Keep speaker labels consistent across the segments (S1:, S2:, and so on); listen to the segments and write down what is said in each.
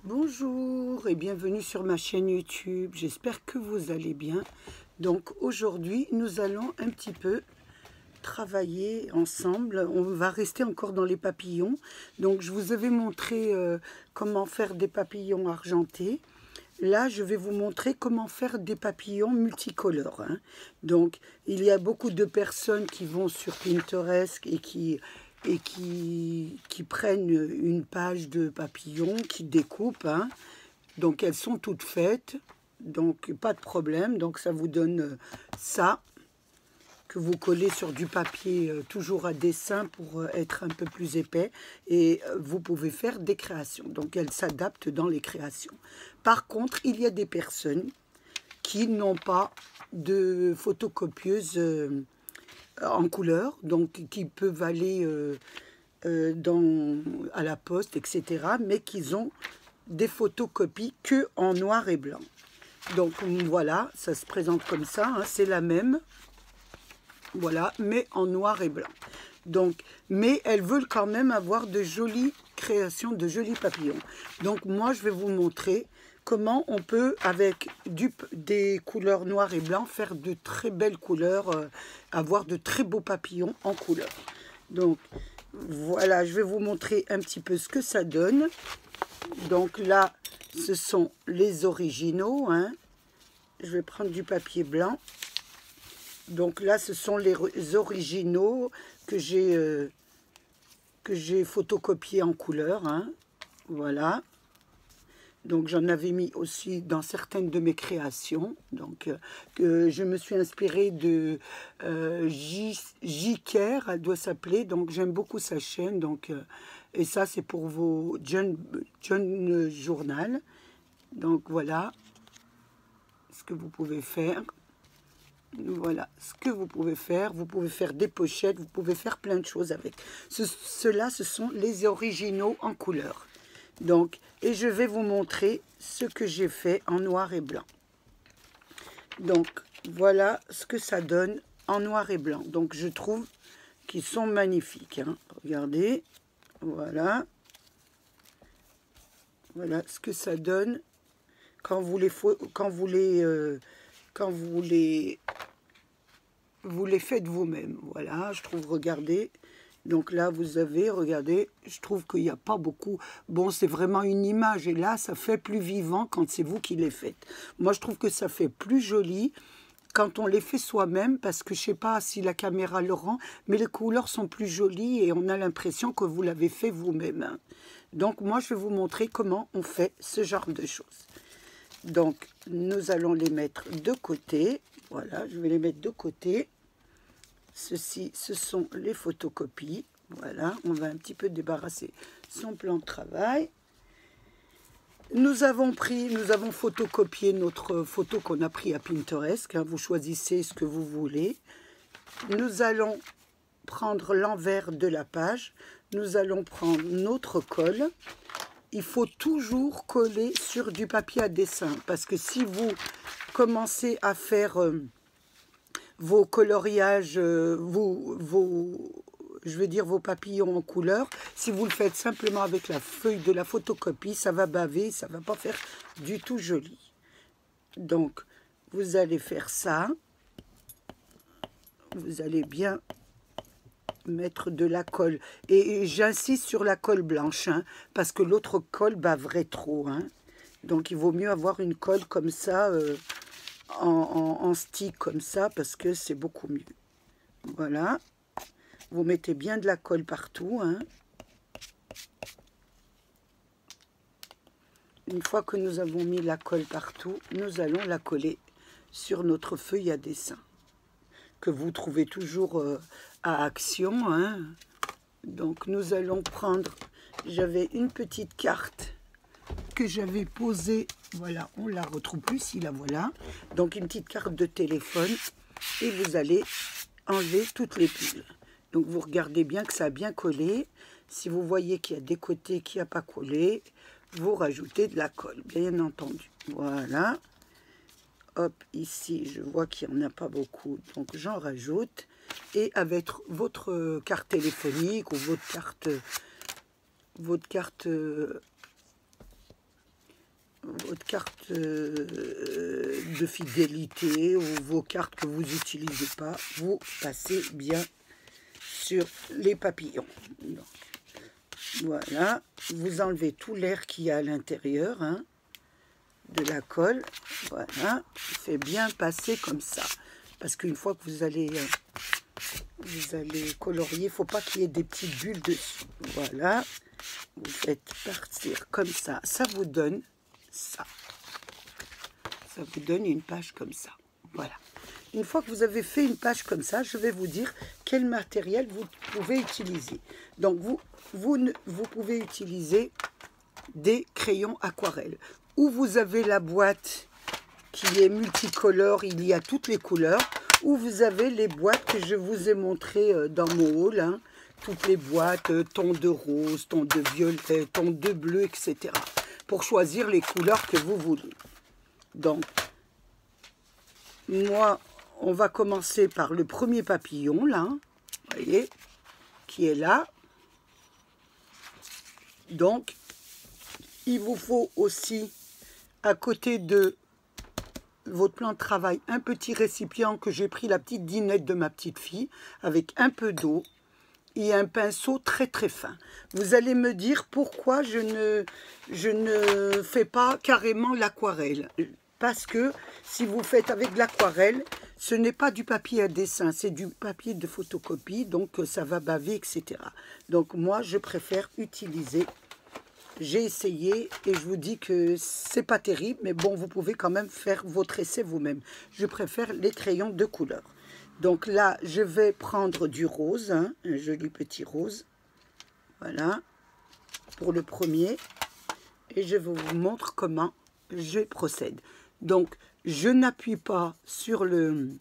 S1: Bonjour et bienvenue sur ma chaîne YouTube, j'espère que vous allez bien. Donc aujourd'hui nous allons un petit peu travailler ensemble, on va rester encore dans les papillons. Donc je vous avais montré comment faire des papillons argentés. Là je vais vous montrer comment faire des papillons multicolores, hein. Donc il y a beaucoup de personnes qui vont sur Pinterest et qui prennent une page de papillons, qui découpent, hein. Donc elles sont toutes faites, donc pas de problème. Donc ça vous donne ça, que vous collez sur du papier toujours à dessin pour être un peu plus épais. Et vous pouvez faire des créations, donc elles s'adaptent dans les créations. Par contre, il y a des personnes qui n'ont pas de photocopieuse en couleur, donc qui peuvent aller à la poste, etc., mais qu'ils ont des photocopies que en noir et blanc. Donc voilà, ça se présente comme ça, hein, c'est la même, voilà, mais en noir et blanc. Donc, mais elles veulent quand même avoir de jolies créations, de jolis papillons. Donc moi, je vais vous montrer comment on peut, avec des couleurs noir et blanc, faire de très belles couleurs, avoir de très beaux papillons en couleur. Donc, voilà, je vais vous montrer un petit peu ce que ça donne. Donc là, ce sont les originaux, hein. Je vais prendre du papier blanc. Donc là, ce sont les originaux que j'ai photocopiés en couleur, hein. Voilà. Donc j'en avais mis aussi dans certaines de mes créations. Donc je me suis inspirée de J-Care, elle doit s'appeler. Donc j'aime beaucoup sa chaîne. Donc et ça c'est pour vos John Journal. Donc voilà ce que vous pouvez faire. Voilà ce que vous pouvez faire. Vous pouvez faire des pochettes, vous pouvez faire plein de choses avec. Ceux-là, ce sont les originaux en couleur. Donc, et je vais vous montrer ce que j'ai fait en noir et blanc. Donc, voilà ce que ça donne en noir et blanc. Donc, je trouve qu'ils sont magnifiques, hein. Regardez, voilà. Voilà ce que ça donne quand vous les faites vous-même. Voilà, je trouve, regardez. Donc là, vous avez, regardez, je trouve qu'il n'y a pas beaucoup. Bon, c'est vraiment une image. Et là, ça fait plus vivant quand c'est vous qui les faites. Moi, je trouve que ça fait plus joli quand on les fait soi-même. Parce que je ne sais pas si la caméra le rend, mais les couleurs sont plus jolies et on a l'impression que vous l'avez fait vous-même, hein. Donc, moi, je vais vous montrer comment on fait ce genre de choses. Donc, nous allons les mettre de côté. Voilà, je vais les mettre de côté. Ceci, ce sont les photocopies. Voilà, on va un petit peu débarrasser son plan de travail. Nous avons photocopié notre photo qu'on a pris à Pinterest, hein. Vous choisissez ce que vous voulez. Nous allons prendre l'envers de la page. Nous allons prendre notre colle. Il faut toujours coller sur du papier à dessin, parce que si vous commencez à faire vos coloriages, je veux dire vos papillons en couleur, si vous le faites simplement avec la feuille de la photocopie, ça va baver, ça va pas faire du tout joli. Donc, vous allez faire ça. Vous allez bien mettre de la colle. Et j'insiste sur la colle blanche, hein, parce que l'autre colle baverait trop, hein. Donc, il vaut mieux avoir une colle comme ça, en stick comme ça, parce que c'est beaucoup mieux. Voilà, vous mettez bien de la colle partout, hein. Une fois que nous avons mis la colle partout, nous allons la coller sur notre feuille à dessin, que vous trouvez toujours à Action, hein. Donc nous allons prendre, j'avais une petite carte que j'avais posée, voilà, on la retrouve plus, si la voilà. Donc une petite carte de téléphone, et vous allez enlever toutes les piles. Donc vous regardez bien que ça a bien collé. Si vous voyez qu'il y a des côtés qui n'a pas collé, vous rajoutez de la colle, bien entendu. Voilà. Hop, ici, je vois qu'il n'y en a pas beaucoup, donc j'en rajoute. Et avec votre carte téléphonique ou votre carte cartes de fidélité ou vos cartes que vous n'utilisez pas, vous passez bien sur les papillons. Donc, voilà, vous enlevez tout l'air qu'il y a à l'intérieur hein, de la colle. Voilà, fait bien passer comme ça. Parce qu'une fois que vous allez colorier, il ne faut pas qu'il y ait des petites bulles dessus. Voilà, vous faites partir comme ça. Ça vous donne ça. Ça vous donne une page comme ça. Voilà. Une fois que vous avez fait une page comme ça, je vais vous dire quel matériel vous pouvez utiliser. Donc, vous pouvez utiliser des crayons aquarelle. Ou vous avez la boîte qui est multicolore, il y a toutes les couleurs. Ou vous avez les boîtes que je vous ai montrées dans mon haul. Hein. Toutes les boîtes, ton de rose, ton de violet, ton de bleu, etc. Pour choisir les couleurs que vous voulez. Donc, moi, on va commencer par le premier papillon, là, vous voyez, qui est là. Donc, il vous faut aussi, à côté de votre plan de travail, un petit récipient que j'ai pris la petite dinette de ma petite fille, avec un peu d'eau et un pinceau très très fin. Vous allez me dire pourquoi je ne fais pas carrément l'aquarelle. Parce que si vous faites avec de l'aquarelle, ce n'est pas du papier à dessin, c'est du papier de photocopie, donc ça va baver, etc. Donc moi, je préfère utiliser, j'ai essayé et je vous dis que c'est pas terrible, mais bon, vous pouvez quand même faire votre essai vous-même. Je préfère les crayons de couleur. Donc là, je vais prendre du rose, hein, un joli petit rose, voilà, pour le premier, et je vous montre comment je procède. Donc, je n'appuie pas sur le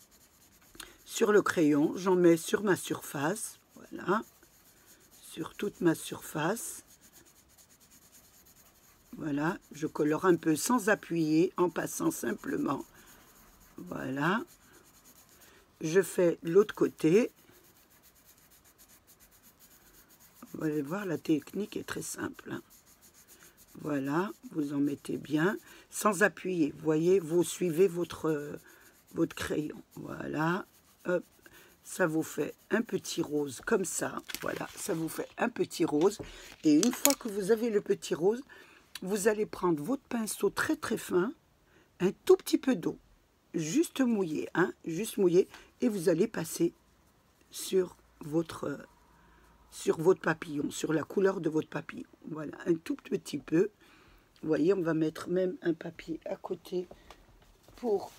S1: crayon, j'en mets sur ma surface, voilà, sur toute ma surface. Voilà, je colore un peu sans appuyer, en passant simplement. Voilà. Je fais l'autre côté. Vous allez voir, la technique est très simple. Hein. Voilà, vous en mettez bien, sans appuyer. Vous voyez, vous suivez votre crayon. Voilà, hop, ça vous fait un petit rose comme ça. Voilà, ça vous fait un petit rose. Et une fois que vous avez le petit rose, vous allez prendre votre pinceau très très fin, un tout petit peu d'eau, juste mouillé, hein, juste mouillé, et vous allez passer sur votre papillon, sur la couleur de votre papillon. Voilà, un tout petit peu. Vous voyez, on va mettre même un papier à côté pour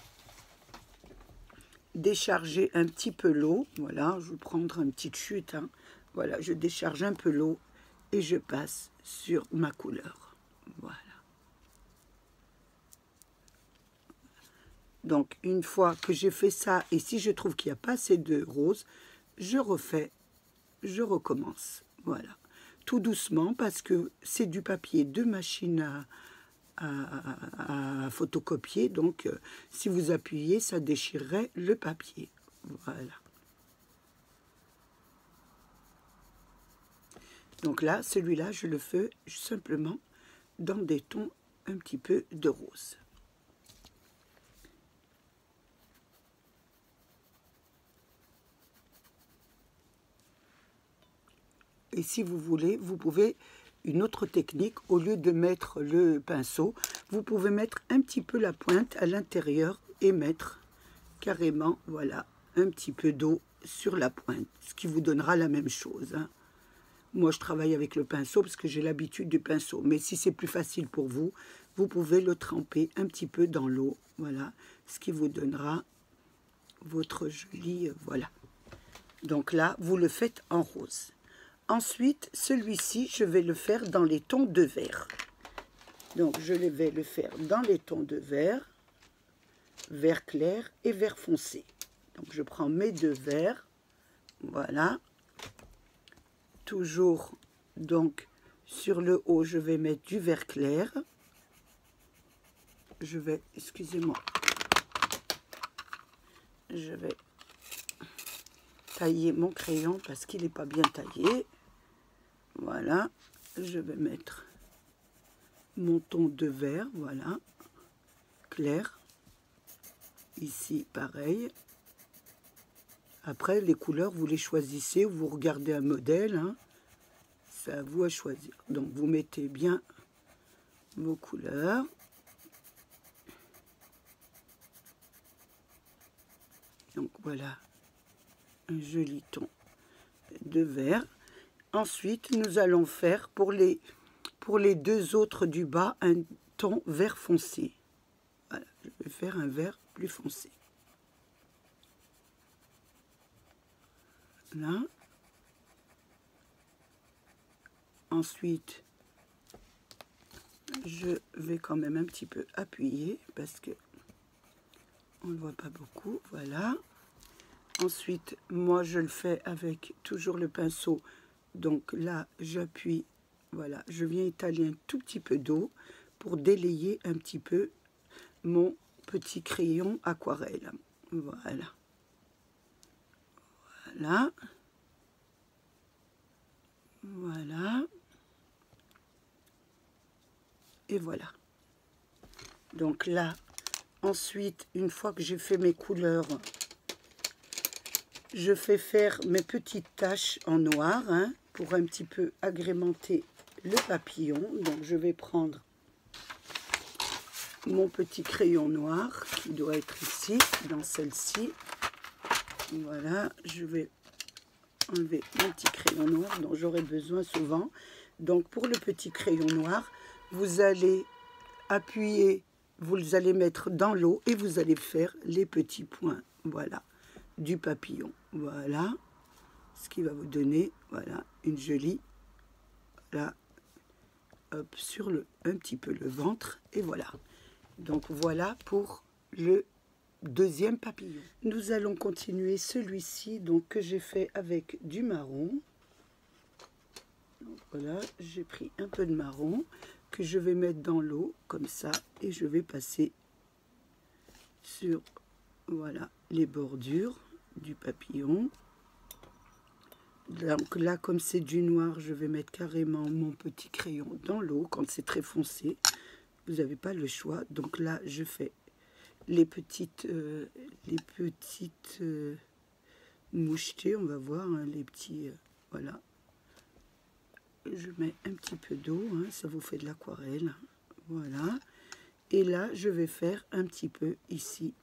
S1: décharger un petit peu l'eau. Voilà, je vais prendre une petite chute. Hein. Voilà, je décharge un peu l'eau et je passe sur ma couleur. Voilà. Donc, une fois que j'ai fait ça, et si je trouve qu'il n'y a pas assez de rose, je refais, je recommence. Voilà. Tout doucement, parce que c'est du papier de machine à photocopier. Donc, si vous appuyez, ça déchirerait le papier. Voilà. Donc là, celui-là, je le fais simplement dans des tons un petit peu de rose. Et si vous voulez, vous pouvez, une autre technique, au lieu de mettre le pinceau, vous pouvez mettre un petit peu la pointe à l'intérieur et mettre carrément, voilà, un petit peu d'eau sur la pointe, ce qui vous donnera la même chose. Hein. Moi, je travaille avec le pinceau parce que j'ai l'habitude du pinceau. Mais si c'est plus facile pour vous, vous pouvez le tremper un petit peu dans l'eau, voilà, ce qui vous donnera votre joli, voilà. Donc là, vous le faites en rose. Ensuite, celui-ci, je vais le faire dans les tons de vert. Donc, je vais le faire dans les tons de vert, vert clair et vert foncé. Donc, je prends mes deux verts, voilà. Toujours, donc, sur le haut, je vais mettre du vert clair. Je vais, excusez-moi, je vais tailler mon crayon parce qu'il n'est pas bien taillé. Voilà, je vais mettre mon ton de vert, voilà. clair. Ici, pareil. Après, les couleurs, vous les choisissez, vous regardez un modèle, hein. C'est à vous à choisir. Donc, vous mettez bien vos couleurs. Donc, voilà un joli ton de vert. Ensuite, nous allons faire pour les deux autres du bas un ton vert foncé. Voilà, je vais faire un vert plus foncé. Là. Ensuite, je vais quand même un petit peu appuyer parce que on ne voit pas beaucoup. Voilà. Ensuite, moi, je le fais avec toujours le pinceau. Donc là, j'appuie. Voilà, je viens étaler un tout petit peu d'eau pour délayer un petit peu mon petit crayon aquarelle. Voilà. Voilà. Voilà. Et voilà. Donc là, ensuite, une fois que j'ai fait mes couleurs, je fais faire mes petites taches en noir, hein, pour un petit peu agrémenter le papillon. Donc je vais prendre mon petit crayon noir qui doit être ici, dans celle-ci. Voilà, je vais enlever mon petit crayon noir dont j'aurai besoin souvent. Donc pour le petit crayon noir, vous allez appuyer, vous allez mettre dans l'eau et vous allez faire les petits points, voilà, du papillon. Voilà, ce qui va vous donner, voilà, une jolie, là, hop, sur un petit peu le ventre, et voilà. Donc voilà pour le deuxième papillon. Nous allons continuer celui-ci, donc que j'ai fait avec du marron. Donc voilà, j'ai pris un peu de marron que je vais mettre dans l'eau comme ça et je vais passer sur, voilà, les bordures du papillon. Donc là, comme c'est du noir, je vais mettre carrément mon petit crayon dans l'eau. Quand c'est très foncé, vous n'avez pas le choix. Donc là, je fais les petites mouchetées, on va voir, hein, les petits, voilà. Je mets un petit peu d'eau, hein, ça vous fait de l'aquarelle, voilà. Et là, je vais faire un petit peu ici,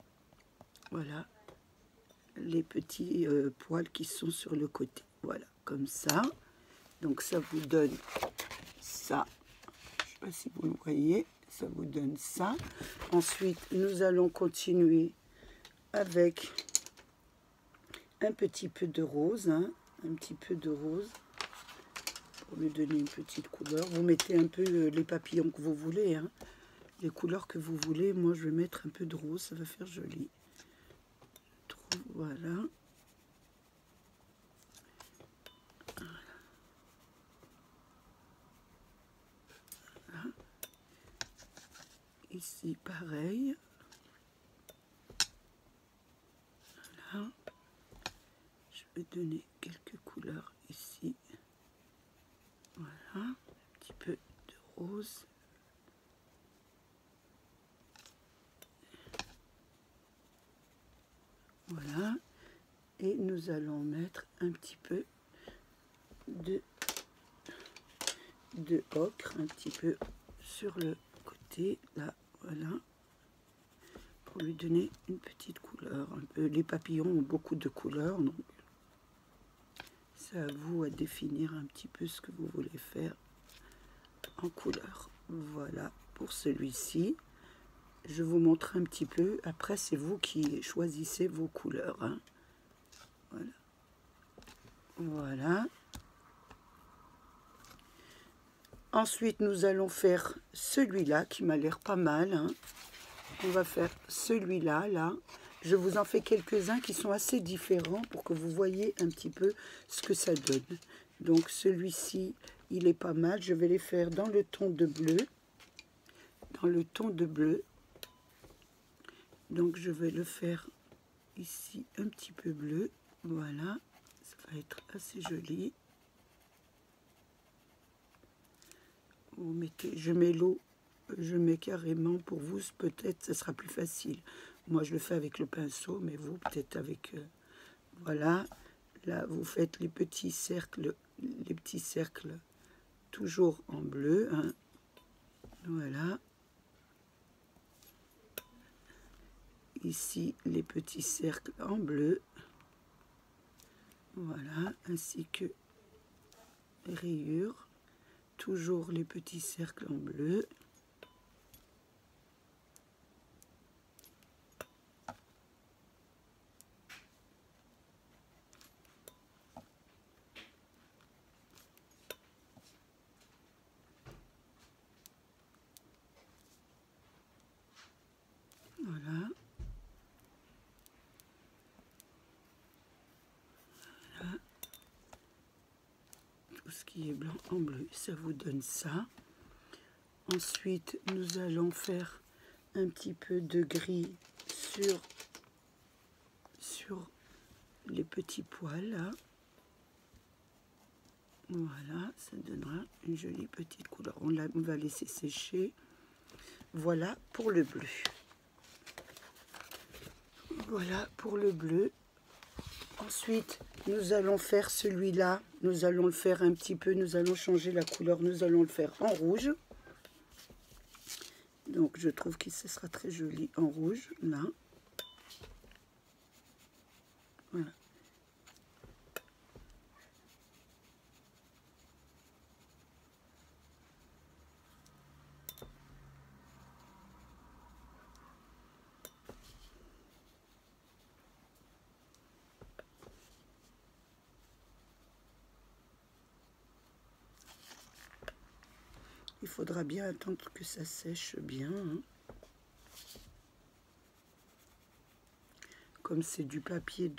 S1: voilà, les petits poils qui sont sur le côté, voilà, comme ça. Donc ça vous donne ça, je ne sais pas si vous le voyez, ça vous donne ça. Ensuite, nous allons continuer avec un petit peu de rose, hein, un petit peu de rose, pour lui donner une petite couleur. Vous mettez un peu les papillons que vous voulez, hein, les couleurs que vous voulez. Moi, je vais mettre un peu de rose, ça va faire joli. Voilà. Voilà. Ici, pareil. Voilà. Je vais donner quelques couleurs ici. Voilà, un petit peu de rose. Voilà, et nous allons mettre un petit peu de ocre, un petit peu sur le côté, là, voilà, pour lui donner une petite couleur. Un peu. Les papillons ont beaucoup de couleurs, donc c'est à vous à définir un petit peu ce que vous voulez faire en couleur. Voilà, pour celui-ci. Je vous montre un petit peu. Après, c'est vous qui choisissez vos couleurs, hein. Voilà. Voilà. Ensuite, nous allons faire celui-là qui m'a l'air pas mal, hein. On va faire celui-là, là. Je vous en fais quelques-uns qui sont assez différents pour que vous voyez un petit peu ce que ça donne. Donc, celui-ci, il est pas mal. Je vais les faire dans le ton de bleu. Dans le ton de bleu. Donc, je vais le faire ici un petit peu bleu. Voilà. Ça va être assez joli. Vous mettez, je mets l'eau je mets carrément, pour vous, peut-être, ce sera plus facile. Moi, je le fais avec le pinceau, mais vous, peut-être avec... voilà, là, vous faites les petits cercles, toujours en bleu, hein. Voilà. Ici, les petits cercles en bleu. Voilà, ainsi que rayures. Toujours les petits cercles en bleu. Voilà. Voilà. Tout ce qui est blanc en bleu, ça vous donne ça. Ensuite, nous allons faire un petit peu de gris sur les petits poils là. Voilà, ça donnera une jolie petite couleur. On va laisser sécher. Voilà pour le bleu. Voilà pour le bleu. Ensuite, nous allons faire celui-là. Nous allons le faire un petit peu. Nous allons changer la couleur. Nous allons le faire en rouge. Donc, je trouve que ce sera très joli en rouge, là. Voilà. Il faudra bien attendre que ça sèche bien, hein. Comme c'est du papier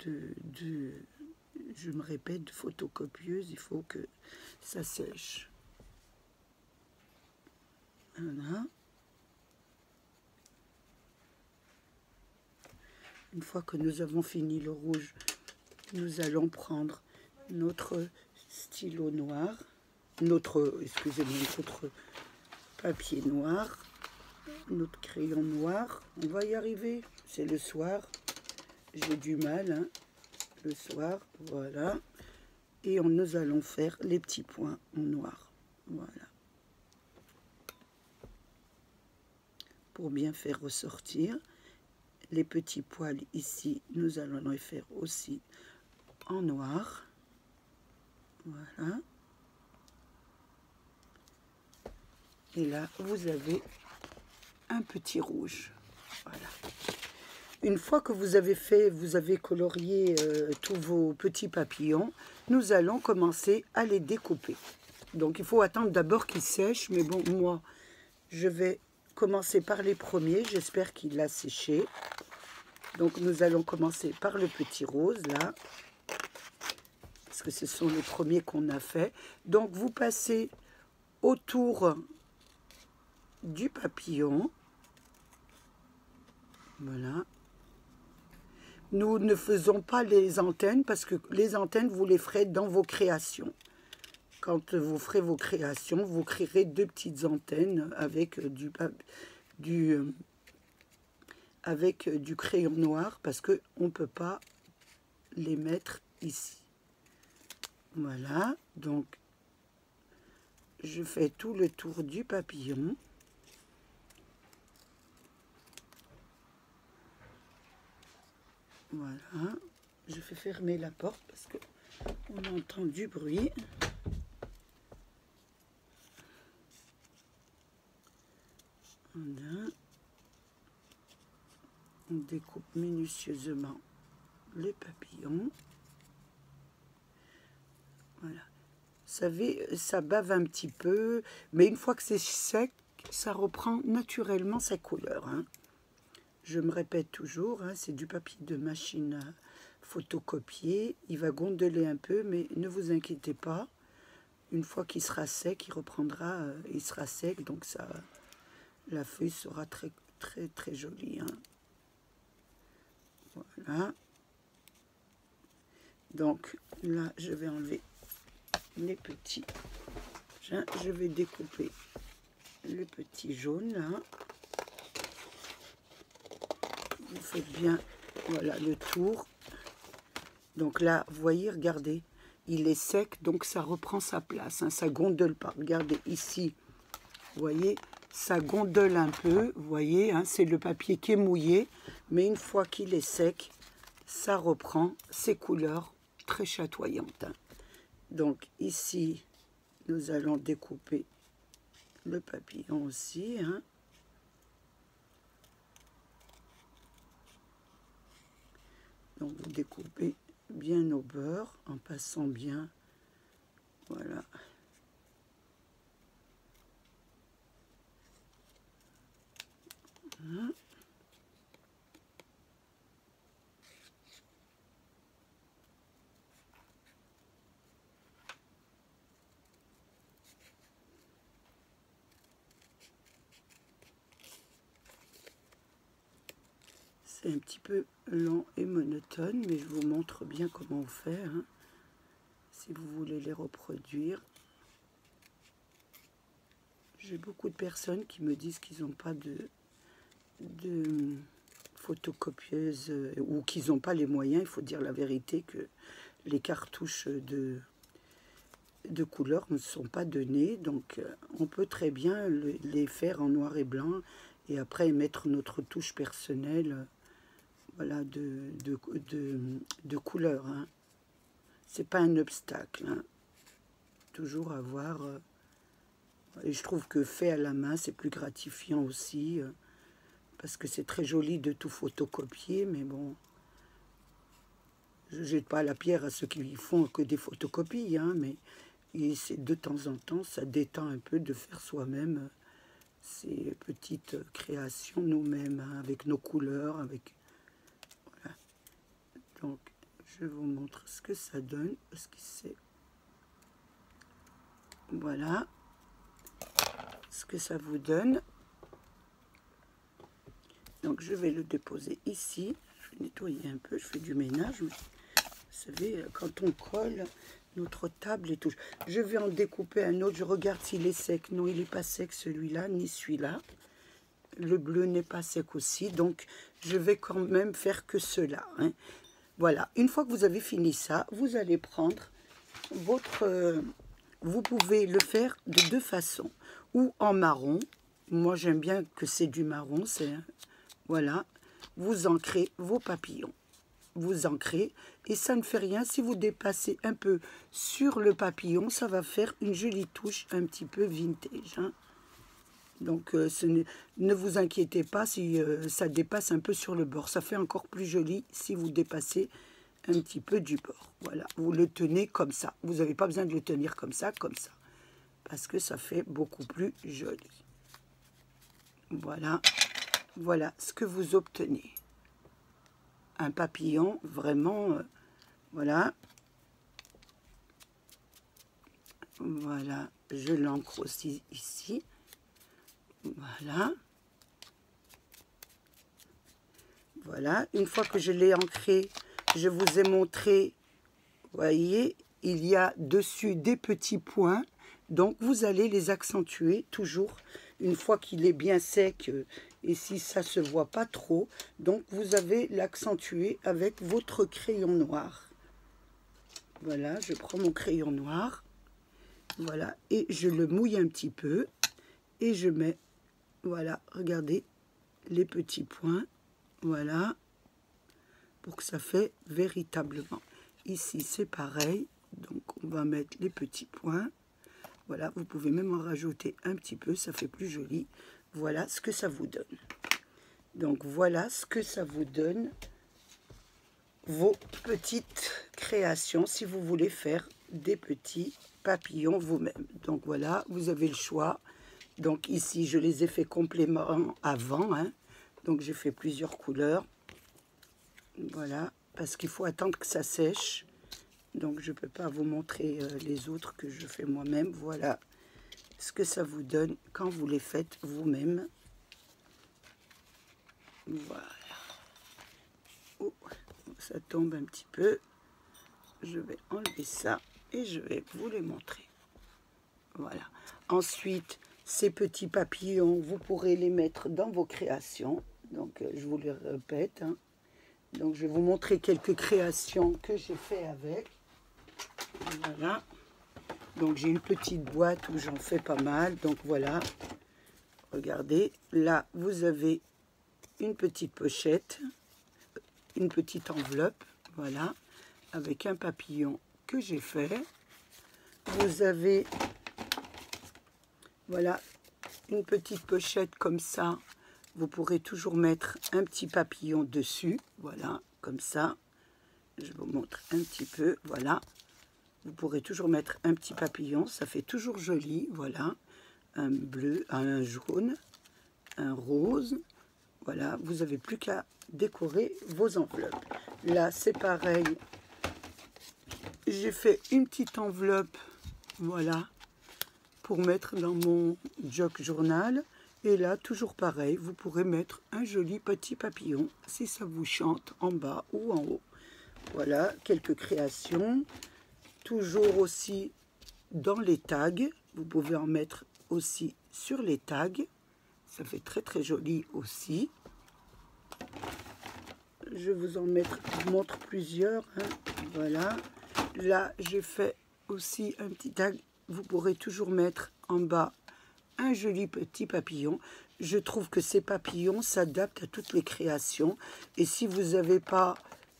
S1: je me répète, de photocopieuse, il faut que ça sèche. Voilà. Une fois que nous avons fini le rouge, nous allons prendre notre stylo noir, excusez-moi, notre papier noir, notre crayon noir. On va y arriver, c'est le soir, j'ai du mal, hein, le soir, voilà. Et nous allons faire les petits points en noir, voilà. Pour bien faire ressortir les petits poils ici, nous allons les faire aussi en noir, voilà. Et là, vous avez un petit rouge, voilà. Une fois que vous avez colorié tous vos petits papillons, nous allons commencer à les découper. Donc, il faut attendre d'abord qu'ils sèchent, mais bon, moi, je vais commencer par les premiers. J'espère qu'il a séché. Donc, nous allons commencer par le petit rose, là, parce que ce sont les premiers qu'on a fait. Donc, vous passez autour du papillon. Voilà. Nous ne faisons pas les antennes parce que les antennes, vous les ferez dans vos créations. Quand vous ferez vos créations, vous créerez deux petites antennes avec du crayon noir parce qu'on ne peut pas les mettre ici. Voilà, donc je fais tout le tour du papillon. Voilà, je vais fermer la porte parce que on entend du bruit. Voilà. On découpe minutieusement les papillons. Voilà. Vous savez, ça bave un petit peu, mais une fois que c'est sec, ça reprend naturellement sa couleur, hein. Je me répète toujours, hein, c'est du papier de machine à photocopier. Il va gondoler un peu, mais ne vous inquiétez pas. Une fois qu'il sera sec, il reprendra, il sera sec, donc ça, la feuille sera très, très, très jolie, hein. Voilà. Donc là, je vais enlever les petits. Je vais découper le petit jaune là. Vous faites bien, voilà, le tour. Donc là, vous voyez, regardez, il est sec, donc ça reprend sa place, hein, ça gondole pas. Regardez ici, vous voyez, ça gondole un peu, vous voyez, hein, c'est le papier qui est mouillé, mais une fois qu'il est sec, ça reprend ses couleurs très chatoyantes. Hein. Donc ici, nous allons découper le papillon aussi. Hein. Donc vous découpez bien au beurre en passant bien, voilà. Voilà. C'est un petit peu lent et monotone, mais je vous montre bien comment on fait, hein, si vous voulez les reproduire. J'ai beaucoup de personnes qui me disent qu'ils n'ont pas de photocopieuse ou qu'ils n'ont pas les moyens. Il faut dire la vérité que les cartouches de couleurs ne sont pas données. Donc on peut très bien les faire en noir et blanc et après mettre notre touche personnelle. Voilà, de couleurs. Hein. C'est pas un obstacle. Hein. Toujours avoir... et je trouve que fait à la main, c'est plus gratifiant aussi. Parce que c'est très joli de tout photocopier. Mais bon, je jette pas la pierre à ceux qui font que des photocopies. Hein, mais c'est de temps en temps, ça détend un peu de faire soi-même ces petites créations nous-mêmes. Hein, avec nos couleurs, avec... Donc, je vous montre ce que ça donne, parce que c'est... Voilà ce que ça vous donne. Donc, je vais le déposer ici. Je vais nettoyer un peu, je fais du ménage. Mais vous savez, quand on colle notre table et tout. Je vais en découper un autre, je regarde s'il est sec. Non, il n'est pas sec celui-là, ni celui-là. Le bleu n'est pas sec aussi, donc je vais quand même faire que cela. Hein. Voilà, une fois que vous avez fini ça, vous allez prendre votre... vous pouvez le faire de deux façons. Ou en marron, moi j'aime bien que c'est du marron, c'est... Voilà, vous ancrez vos papillons. Vous ancrez, et ça ne fait rien. Si vous dépassez un peu sur le papillon, ça va faire une jolie touche un petit peu vintage. Hein. Donc, ne vous inquiétez pas si ça dépasse un peu sur le bord. Ça fait encore plus joli si vous dépassez un petit peu du bord. Voilà, vous le tenez comme ça. Vous n'avez pas besoin de le tenir comme ça. Parce que ça fait beaucoup plus joli. Voilà, voilà ce que vous obtenez. Un papillon, vraiment, voilà. Voilà, je l'ancre aussi ici. Voilà. Voilà, une fois que je l'ai ancré, je vous ai montré, vous voyez, il y a dessus des petits points. Donc, vous allez les accentuer toujours une fois qu'il est bien sec. Et si ça ne se voit pas trop, donc vous avez l'accentuer avec votre crayon noir. Voilà, je prends mon crayon noir. Voilà, et je le mouille un petit peu. Et je mets, voilà, regardez, les petits points. Voilà, pour que ça fait véritablement. Ici, c'est pareil. Donc, on va mettre les petits points. Voilà, vous pouvez même en rajouter un petit peu, ça fait plus joli. Voilà ce que ça vous donne. Donc, voilà ce que ça vous donne, vos petites créations, si vous voulez faire des petits papillons vous-même. Donc, voilà, vous avez le choix. Donc, ici, je les ai fait complément avant. Hein. Donc, j'ai fait plusieurs couleurs. Voilà, parce qu'il faut attendre que ça sèche. Donc, je ne peux pas vous montrer les autres que je fais moi-même. Voilà ce que ça vous donne quand vous les faites vous-même. Voilà. Oh, ça tombe un petit peu. Je vais enlever ça et je vais vous les montrer. Voilà. Ensuite, Ces petits papillons, vous pourrez les mettre dans vos créations. Donc, je vous le répète. Hein. Donc, je vais vous montrer quelques créations que j'ai fait avec. Voilà. Donc, j'ai une petite boîte où j'en fais pas mal. Donc, voilà. Regardez. Là, vous avez une petite pochette, une petite enveloppe. Voilà. Avec un papillon que j'ai fait. Vous avez, voilà, une petite pochette comme ça. Vous pourrez toujours mettre un petit papillon dessus. Voilà, comme ça. Je vous montre un petit peu. Voilà. Vous pourrez toujours mettre un petit papillon. Ça fait toujours joli. Voilà. Un bleu, un jaune, un rose. Voilà. Vous n'avez plus qu'à décorer vos enveloppes. Là, c'est pareil. J'ai fait une petite enveloppe. Voilà. Pour mettre dans mon joke journal. Et là, toujours pareil, vous pourrez mettre un joli petit papillon, si ça vous chante, en bas ou en haut. Voilà, quelques créations. Toujours aussi dans les tags. Vous pouvez en mettre aussi sur les tags. Ça fait très très joli aussi. Je vous en montre plusieurs. Hein. Voilà. Là, j'ai fait aussi un petit tag. Vous pourrez toujours mettre en bas un joli petit papillon. Je trouve que ces papillons s'adaptent à toutes les créations. Et si vous n'avez pas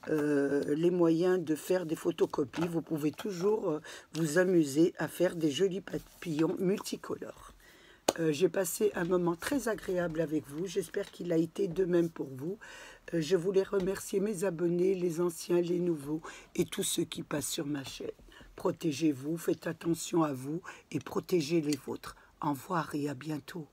S1: les moyens de faire des photocopies, vous pouvez toujours vous amuser à faire des jolis papillons multicolores. J'ai passé un moment très agréable avec vous. J'espère qu'il a été de même pour vous. Je voulais remercier mes abonnés, les anciens, les nouveaux et tous ceux qui passent sur ma chaîne. Protégez-vous, faites attention à vous et protégez les vôtres. Au revoir et à bientôt.